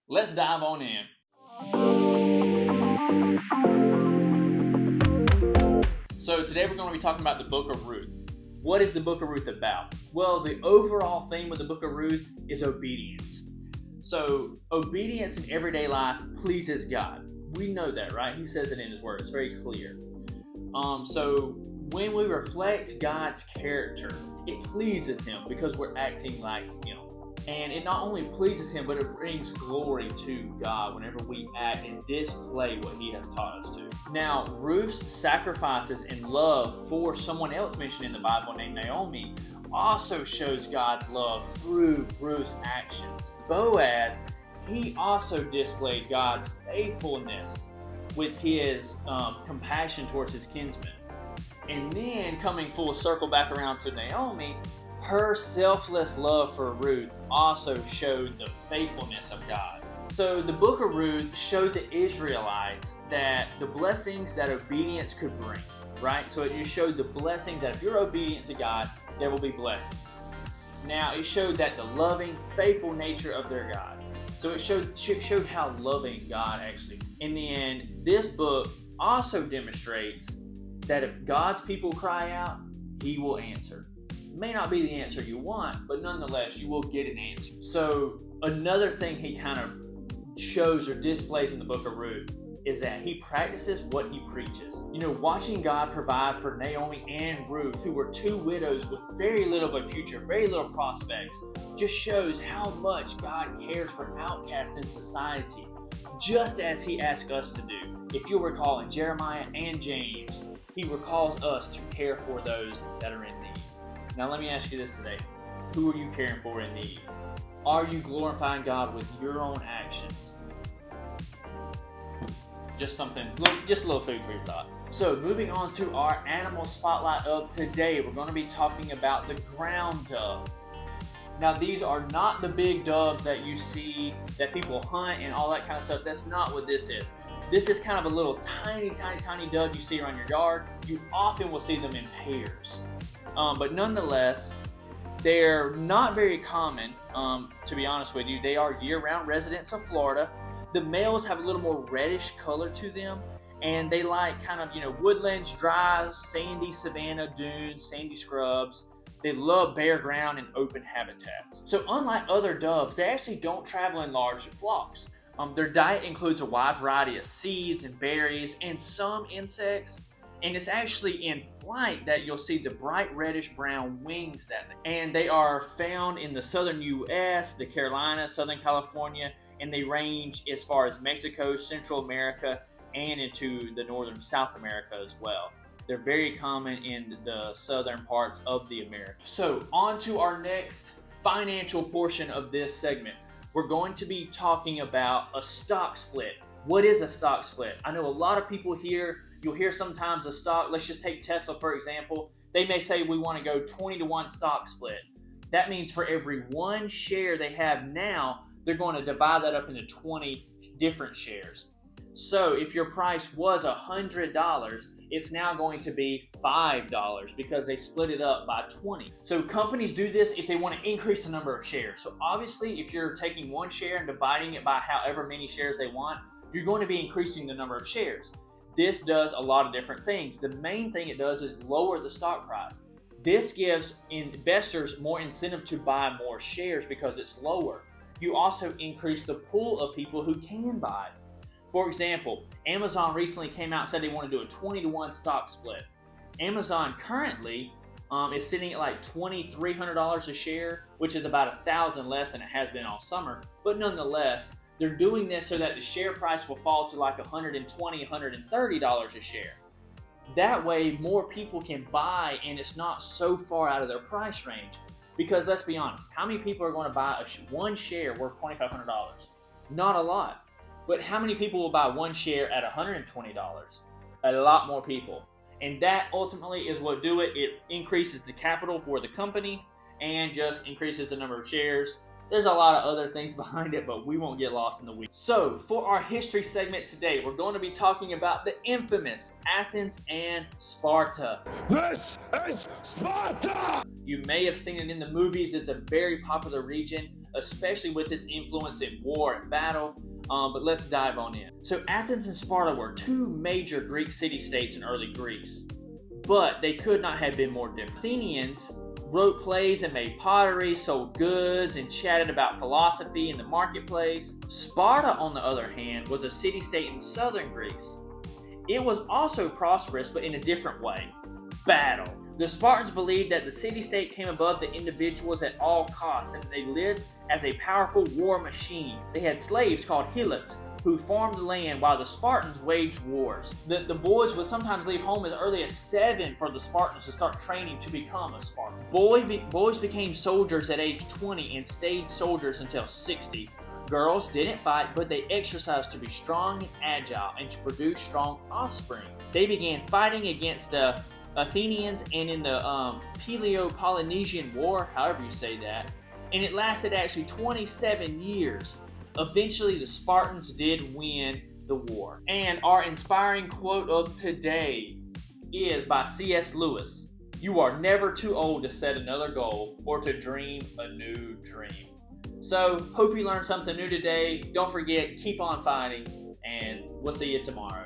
Let's dive on in. So today we're going to be talking about the book of Ruth. What is the book of Ruth about? Well, the overall theme of the book of Ruth is obedience. So obedience in everyday life pleases God. We know that, right? He says it in his word. It's very clear. So when we reflect God's character, it pleases him because we're acting like him. And it not only pleases him, but it brings glory to God whenever we act and display what he has taught us to. Now, Ruth's sacrifices and love for someone else mentioned in the Bible named Naomi also shows God's love through Ruth's actions. Boaz, he also displayed God's faithfulness with his compassion towards his kinsmen. And then coming full circle back around to Naomi, her selfless love for Ruth also showed the faithfulness of God. So the book of Ruth showed the Israelites that the blessings that obedience could bring, right? So it just showed the blessings that if you're obedient to God, there will be blessings. Now it showed that the loving, faithful nature of their God. So it showed how loving God actually. In the end, this book also demonstrates that if God's people cry out, he will answer. It may not be the answer you want, but nonetheless, you will get an answer. So another thing he kind of shows or displays in the book of Ruth is that he practices what he preaches. Watching God provide for Naomi and Ruth, who were two widows with very little of a future, very little prospects, just shows how much God cares for outcasts in society, just as he asks us to do. If you'll recall in Jeremiah and James, he recalls us to care for those that are in need. Now let me ask you this today. Who are you caring for in need? Are you glorifying God with your own actions? Just a little food for your thought. So moving on to our animal spotlight of today, we're going to be talking about the ground dove. Now these are not the big doves that you see that people hunt and all that kind of stuff. That's not what this is. This is kind of a little tiny dove you see around your yard. You often will see them in pairs. But nonetheless, they're not very common, to be honest with you. They are year-round residents of Florida. The males have a little more reddish color to them, and they like kind of, woodlands, dry, sandy savanna dunes, sandy scrubs. They love bare ground and open habitats. So unlike other doves, they actually don't travel in large flocks. Their diet includes a wide variety of seeds and berries and some insects. And it's actually in flight that you'll see the bright reddish-brown wings and they are found in the southern U.S., the Carolinas, Southern California, and they range as far as Mexico, Central America, and into the northern South America as well. They're very common in the southern parts of the Americas. So on to our next financial portion of this segment. We're going to be talking about a stock split. What is a stock split? I know a lot of people here, you'll hear sometimes a stock, let's just take Tesla for example. They may say we want to go 20-to-1 stock split. That means for every one share they have now, they're going to divide that up into 20 different shares. So if your price was $100, it's now going to be $5 because they split it up by 20. So companies do this if they want to increase the number of shares. So obviously if you're taking one share and dividing it by however many shares they want, you're going to be increasing the number of shares. This does a lot of different things. The main thing it does is lower the stock price. This gives investors more incentive to buy more shares because it's lower. You also increase the pool of people who can buy. For example, Amazon recently came out and said they want to do a 20-to-1 stock split. Amazon currently is sitting at like $2,300 a share, which is about $1,000 less than it has been all summer. But nonetheless, they're doing this so that the share price will fall to like $120, $130 a share. That way, more people can buy and it's not so far out of their price range. Because let's be honest, how many people are going to buy one share worth $2,500? Not a lot. But how many people will buy one share at $120? A lot more people. And that ultimately is what do it. It increases the capital for the company and just increases the number of shares. There's a lot of other things behind it, but we won't get lost in the weeds. So for our history segment today, we're going to be talking about the infamous Athens and Sparta. This is Sparta! You may have seen it in the movies. It's a very popular region especially with its influence in war and battle. But let's dive on in. So Athens and Sparta were two major Greek city-states in early Greece, but they could not have been more different. Athenians wrote plays and made pottery, sold goods, and chatted about philosophy in the marketplace. Sparta, on the other hand, was a city-state in southern Greece. It was also prosperous, but in a different way. Battle. The Spartans believed that the city-state came above the individuals at all costs, and they lived as a powerful war machine. They had slaves called helots who farmed the land while the Spartans waged wars. The boys would sometimes leave home as early as 7 for the Spartans to start training to become a Spartan. Boys became soldiers at age 20 and stayed soldiers until 60. Girls didn't fight, but they exercised to be strong and agile and to produce strong offspring. They began fighting against the Athenians and in the Peloponnesian War, however you say that, and it lasted actually 27 years. Eventually, the Spartans did win the war. And our inspiring quote of today is by C.S. Lewis. You are never too old to set another goal or to dream a new dream. So, hope you learned something new today. Don't forget, keep on fighting, and we'll see you tomorrow.